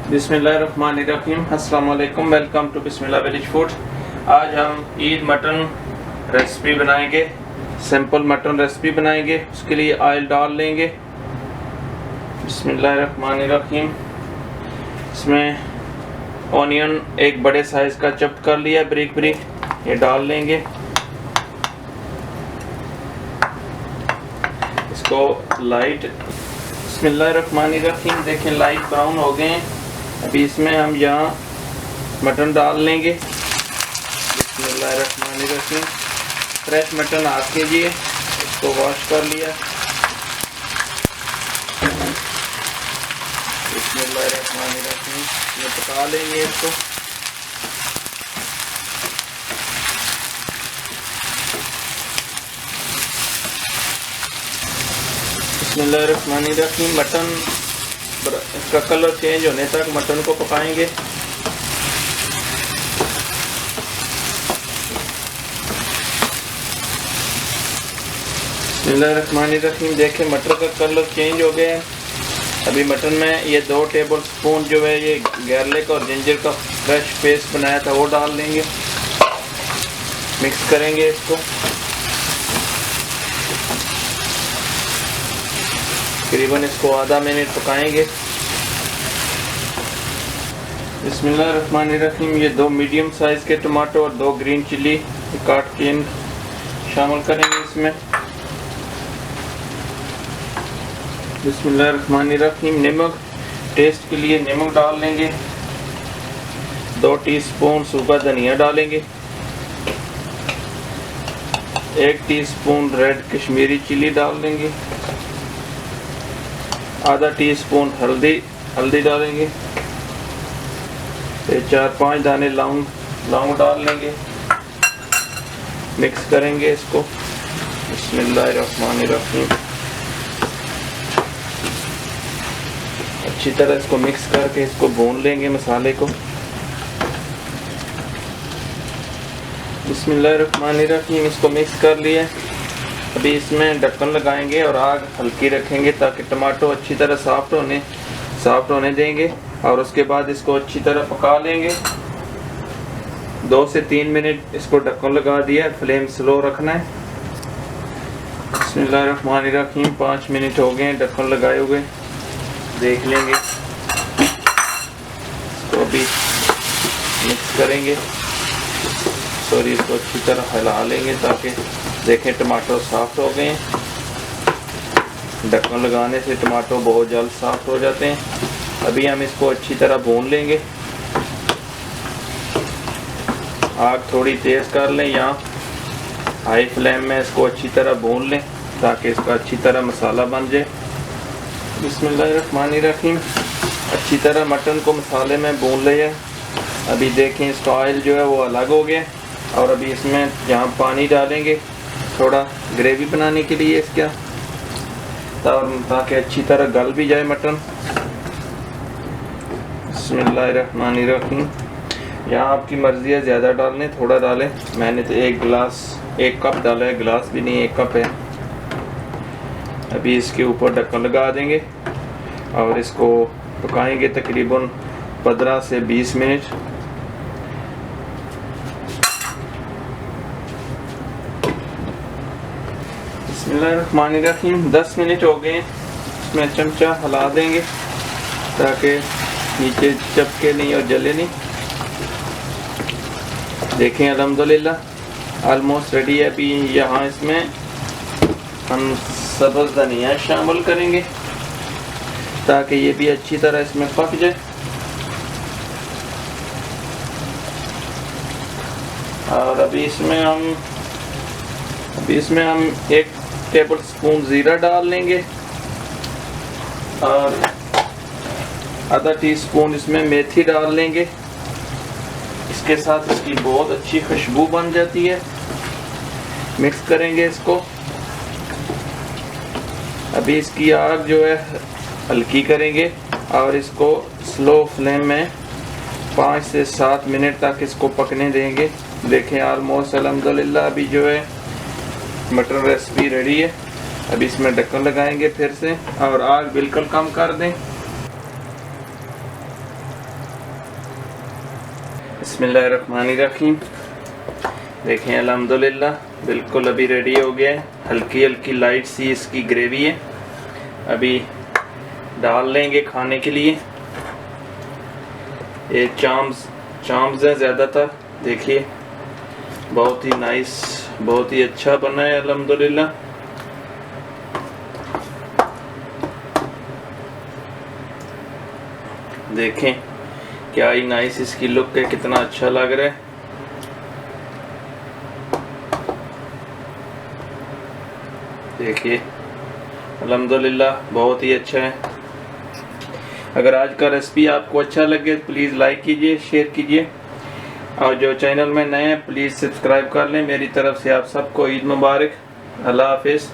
बिस्मिल्लाहिर्रहमानिर्रहीम। अस्सलाम वालेकुम। Welcome to Bismillah village food. आज हम ईद मटन रेसिपी बनाएंगे। सिंपल मटन रेसिपी बनाएंगे। उसके लिए ऑयल डाल लेंगे। बिस्मिल्लाहिर्रहमानिर्रहीम। इसमें ऑनियन एक बड़े साइज़ का चॉप कर लिया बारीक बारीक, ये डाल लेंगे। इसको लाइट बिस्मिल्लाहिर्रहमानिर्रहीम देखें लाइट ब्राउन हो गए हैं। अभी इसमें हम यहाँ मटन डाल लेंगे। बिस्मिल्लाहिर्रहमानिर्रहीम। फ्रेश मटन हाथ कीजिए, इसको वॉश कर लिया। बिस्मिल्लाहिर्रहमानिर्रहीम। ये पका लेंगे इसको। बिस्मिल्लाहिर्रहमानिर्रहीम। मटन इसका कलर चेंज होने तक मटन को पकाएंगे। बिस्मिल्लाहिर्रहमानिर्रहीम। देखें मटर का कलर चेंज हो गया है। अभी मटन में ये 2 टेबल स्पून जो है ये गार्लिक और जिंजर का फ्रेश पेस्ट बनाया था वो डाल देंगे। मिक्स करेंगे इसको। तकरीबन इसको आधा मिनट पकाएंगे। बिस्मिल्लाहिर्रहमानिर्रहीम। ये 2 मीडियम साइज़ के टमाटो और 2 ग्रीन चिली काट के शामिल करेंगे इसमें। बिस्मिल्लाहिर्रहमानिर्रहीम। नमक टेस्ट के लिए नमक डाल लेंगे। 2 टीस्पून सूखा धनिया डालेंगे। 1 टीस्पून रेड कश्मीरी चिली डाल देंगे। आधा टीस्पून हल्दी डालेंगे। 4-5 दाने लौंग डाल लेंगे। मिक्स करेंगे इसको। बिस्मिल्लाहिर्रहमानिर्रहीम। अच्छी तरह इसको मिक्स करके इसको भून लेंगे मसाले को। बिस्मिल्लाहिर्रहमानिर्रहीम। इसको मिक्स कर लिया। अभी इसमें ढक्कन लगाएंगे और आग हल्की रखेंगे ताकि टमाटो अच्छी तरह सॉफ्ट होने देंगे और उसके बाद इसको अच्छी तरह पका लेंगे। 2 से 3 मिनट इसको ढक्कन लगा दिया। फ्लेम स्लो रखना है। बिस्मिल्लाहिर्रहमानिर्रहीम। 5 मिनट हो गए ढक्कन लगाए हुए, देख लेंगे। इसको अभी मिक्स करेंगे। इसको अच्छी तरह हिला लेंगे ताकि देखें टमाटो सॉफ्ट हो गए हैं। ढक्कन लगाने से टमाटो बहुत जल्द सॉफ्ट हो जाते हैं। अभी हम इसको अच्छी तरह भून लेंगे। आग थोड़ी तेज़ कर लें या हाई फ्लेम में इसको अच्छी तरह भून लें ताकि इसका अच्छी तरह मसाला बन जाए। बिस्मिल्लाहिर्रहमानिर्रहीम। अच्छी तरह मटन को मसाले में भून लिया। अभी देखें इसका ऑयल जो है वो अलग हो गया और अभी इसमें यहाँ पानी डालेंगे थोड़ा ग्रेवी बनाने के लिए इसका, ताकि अच्छी तरह गल भी जाए मटन। बिस्मिल्लाहिर्रहमानिर्रहीम। यहाँ आपकी मर्ज़ी है, ज़्यादा डालें थोड़ा डालें। मैंने तो 1 कप डाला है, गिलास भी नहीं 1 कप है। अभी इसके ऊपर ढक्कन लगा देंगे और इसको पकाएंगे तकरीबन 15 से 20 मिनट। बिस्मिल्लाहिर्रहमानिर्रहीम। 10 मिनट हो गए। इसमें चमचा हिला देंगे ताकि नीचे चपके नहीं और जले नहीं। देखें अल्हम्दुलिल्लाह ऑलमोस्ट रेडी है। अभी यहाँ इसमें हम सब्ज़ धनिया शामिल करेंगे ताकि ये भी अच्छी तरह इसमें पक जाए। और अभी इसमें हम 1 टेबल स्पून ज़ीरा डाल लेंगे और आधा टीस्पून इसमें मेथी डाल लेंगे। इसके साथ इसकी बहुत अच्छी खुशबू बन जाती है। मिक्स करेंगे इसको। अभी इसकी आग जो है हल्की करेंगे और इसको स्लो फ्लेम में 5 से 7 मिनट तक इसको पकने देंगे। देखें ऑलमोस्ट अल्हम्दुलिल्लाह अभी जो है मटन रेसिपी रेडी है। अभी इसमें ढक्कन लगाएंगे फिर से और आग बिल्कुल कम कर दें। बिस्मिल्लाहिर्रहमानिर्रहीम। देखें अल्हम्दुलिल्लाह बिल्कुल अभी रेडी हो गया है। हल्की हल्की लाइट सी इसकी ग्रेवी है। अभी डाल लेंगे खाने के लिए। ये चाम्स हैं ज़्यादातर। देखिए बहुत ही नाइस, बहुत ही अच्छा बना है अल्हम्दुलिल्लाह। देखें क्या ही नाइस इसकी लुक है, कितना अच्छा लग रहा है। देखिए अल्हम्दुलिल्लाह बहुत ही अच्छा है। अगर आज का रेसिपी आपको अच्छा लगे तो प्लीज़ लाइक कीजिए, शेयर कीजिए, और जो चैनल में नए हैं प्लीज़ सब्सक्राइब कर लें। मेरी तरफ से आप सबको ईद मुबारक। अल्लाह हाफिज़।